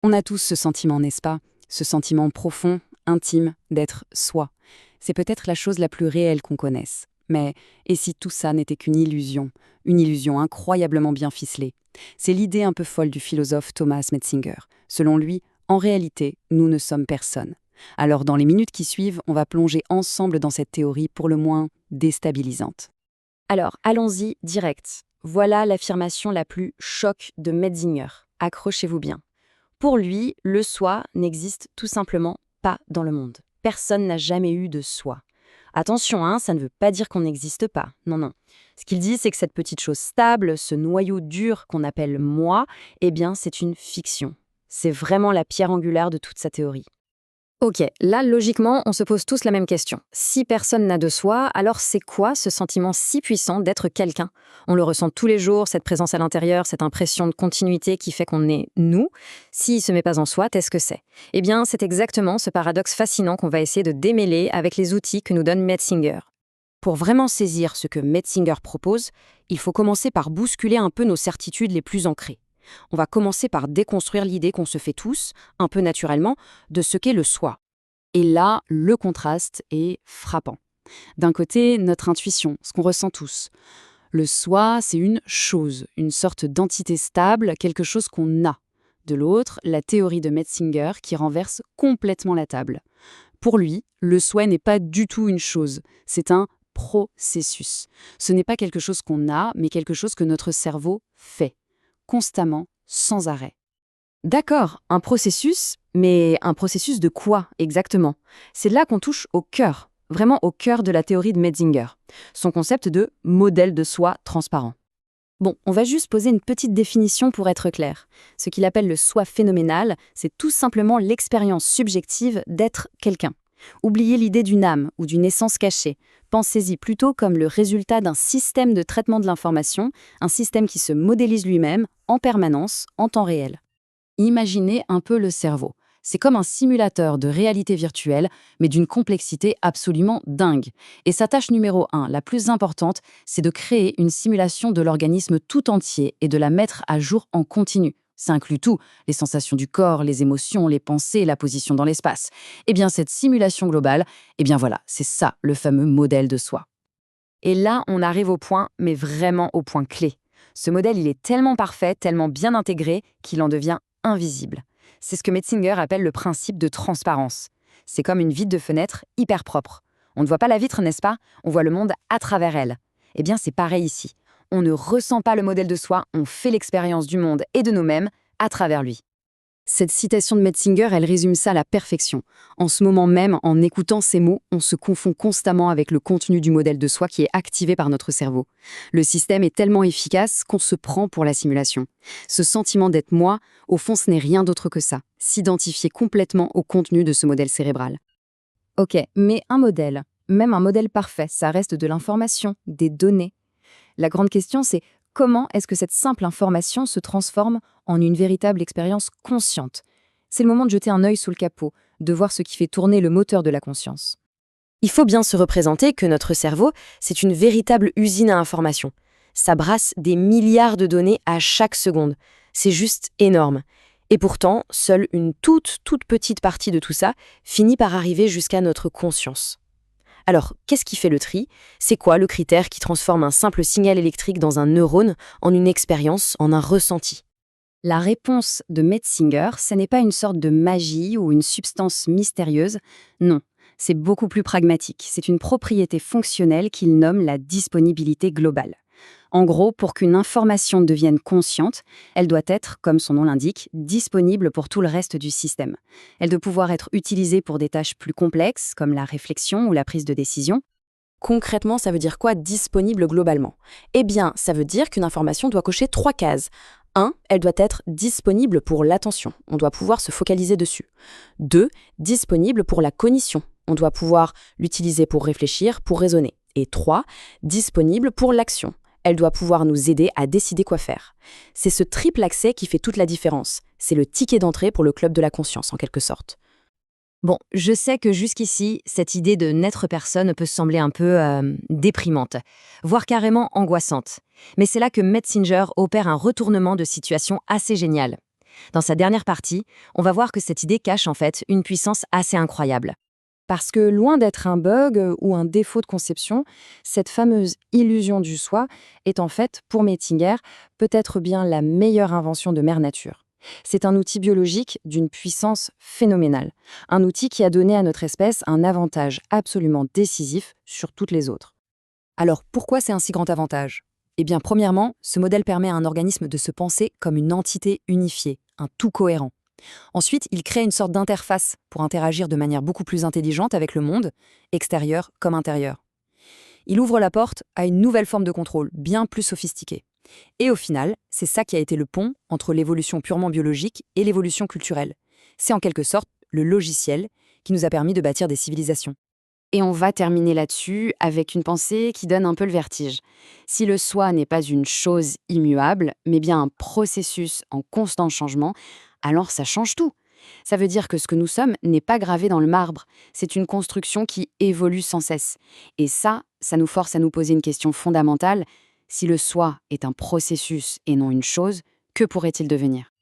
On a tous ce sentiment, n'est-ce pas? Ce sentiment profond, intime, d'être soi. C'est peut-être la chose la plus réelle qu'on connaisse. Mais et si tout ça n'était qu'une illusion? Une illusion incroyablement bien ficelée. C'est l'idée un peu folle du philosophe Thomas Metzinger. Selon lui, en réalité, nous ne sommes personne. Alors dans les minutes qui suivent, on va plonger ensemble dans cette théorie pour le moins déstabilisante. Alors, allons-y direct. Voilà l'affirmation la plus choc de Metzinger. Accrochez-vous bien. Pour lui, le soi n'existe tout simplement pas dans le monde. Personne n'a jamais eu de soi. Attention, ça ne veut pas dire qu'on n'existe pas. Non, non. Ce qu'il dit, c'est que cette petite chose stable, ce noyau dur qu'on appelle moi, eh bien, c'est une fiction. C'est vraiment la pierre angulaire de toute sa théorie. Ok, là, logiquement, on se pose tous la même question. Si personne n'a de soi, alors c'est quoi ce sentiment si puissant d'être quelqu'un? On le ressent tous les jours, cette présence à l'intérieur, cette impression de continuité qui fait qu'on est nous. S'il se met pas en soi, qu'est-ce que c'est? Eh bien, c'est exactement ce paradoxe fascinant qu'on va essayer de démêler avec les outils que nous donne Metzinger. Pour vraiment saisir ce que Metzinger propose, il faut commencer par bousculer un peu nos certitudes les plus ancrées. On va commencer par déconstruire l'idée qu'on se fait tous, un peu naturellement, de ce qu'est le soi. Et là, le contraste est frappant. D'un côté, notre intuition, ce qu'on ressent tous. Le soi, c'est une chose, une sorte d'entité stable, quelque chose qu'on a. De l'autre, la théorie de Metzinger qui renverse complètement la table. Pour lui, le soi n'est pas du tout une chose, c'est un processus. Ce n'est pas quelque chose qu'on a, mais quelque chose que notre cerveau fait, constamment, sans arrêt. D'accord, un processus, mais un processus de quoi exactement? C'est là qu'on touche au cœur, vraiment au cœur de la théorie de Metzinger, son concept de modèle de soi transparent. Bon, on va juste poser une petite définition pour être clair. Ce qu'il appelle le soi phénoménal, c'est tout simplement l'expérience subjective d'être quelqu'un. Oubliez l'idée d'une âme ou d'une essence cachée. Pensez-y plutôt comme le résultat d'un système de traitement de l'information, un système qui se modélise lui-même en permanence, en temps réel. Imaginez un peu le cerveau. C'est comme un simulateur de réalité virtuelle, mais d'une complexité absolument dingue. Et sa tâche numéro 1, la plus importante, c'est de créer une simulation de l'organisme tout entier et de la mettre à jour en continu. Ça inclut tout, les sensations du corps, les émotions, les pensées, la position dans l'espace. Eh bien, cette simulation globale, eh bien voilà, c'est ça le fameux modèle de soi. Et là, on arrive au point, mais vraiment au point clé. Ce modèle, il est tellement parfait, tellement bien intégré, qu'il en devient invisible. C'est ce que Metzinger appelle le principe de transparence. C'est comme une vitre de fenêtre hyper propre. On ne voit pas la vitre, n'est-ce pas? On voit le monde à travers elle. Eh bien, c'est pareil ici. On ne ressent pas le modèle de soi, on fait l'expérience du monde et de nous-mêmes à travers lui. Cette citation de Metzinger, elle résume ça à la perfection. En ce moment même, en écoutant ces mots, on se confond constamment avec le contenu du modèle de soi qui est activé par notre cerveau. Le système est tellement efficace qu'on se prend pour la simulation. Ce sentiment d'être moi, au fond, ce n'est rien d'autre que ça, s'identifier complètement au contenu de ce modèle cérébral. Ok, mais un modèle, même un modèle parfait, ça reste de l'information, des données. La grande question, c'est comment est-ce que cette simple information se transforme en une véritable expérience consciente? C'est le moment de jeter un œil sous le capot, de voir ce qui fait tourner le moteur de la conscience. Il faut bien se représenter que notre cerveau, c'est une véritable usine à information. Ça brasse des milliards de données à chaque seconde. C'est juste énorme. Et pourtant, seule une toute petite partie de tout ça finit par arriver jusqu'à notre conscience. Alors, qu'est-ce qui fait le tri? C'est quoi le critère qui transforme un simple signal électrique dans un neurone en une expérience, en un ressenti? La réponse de Metzinger, ce n'est pas une sorte de magie ou une substance mystérieuse. Non, c'est beaucoup plus pragmatique. C'est une propriété fonctionnelle qu'il nomme la disponibilité globale. En gros, pour qu'une information devienne consciente, elle doit être, comme son nom l'indique, disponible pour tout le reste du système. Elle doit pouvoir être utilisée pour des tâches plus complexes, comme la réflexion ou la prise de décision. Concrètement, ça veut dire quoi, disponible globalement? Eh bien, ça veut dire qu'une information doit cocher 3 cases. 1, elle doit être disponible pour l'attention. On doit pouvoir se focaliser dessus. 2, disponible pour la cognition. On doit pouvoir l'utiliser pour réfléchir, pour raisonner. Et 3, disponible pour l'action. Elle doit pouvoir nous aider à décider quoi faire. C'est ce triple accès qui fait toute la différence. C'est le ticket d'entrée pour le club de la conscience, en quelque sorte. Bon, je sais que jusqu'ici, cette idée de n'être personne peut sembler un peu déprimante, voire carrément angoissante. Mais c'est là que Metzinger opère un retournement de situation assez génial. Dans sa dernière partie, on va voir que cette idée cache en fait une puissance assez incroyable. Parce que loin d'être un bug ou un défaut de conception, cette fameuse illusion du soi est en fait, pour Mettinger, peut-être bien la meilleure invention de Mère Nature. C'est un outil biologique d'une puissance phénoménale, un outil qui a donné à notre espèce un avantage absolument décisif sur toutes les autres. Alors pourquoi c'est un si grand avantage? Eh bien, premièrement, ce modèle permet à un organisme de se penser comme une entité unifiée, un tout cohérent. Ensuite, il crée une sorte d'interface pour interagir de manière beaucoup plus intelligente avec le monde, extérieur comme intérieur. Il ouvre la porte à une nouvelle forme de contrôle, bien plus sophistiquée. Et au final, c'est ça qui a été le pont entre l'évolution purement biologique et l'évolution culturelle. C'est en quelque sorte le logiciel qui nous a permis de bâtir des civilisations. Et on va terminer là-dessus avec une pensée qui donne un peu le vertige. Si le soi n'est pas une chose immuable, mais bien un processus en constant changement, alors ça change tout. Ça veut dire que ce que nous sommes n'est pas gravé dans le marbre, c'est une construction qui évolue sans cesse. Et ça nous force à nous poser une question fondamentale. Si le soi est un processus et non une chose, que pourrait-il devenir ?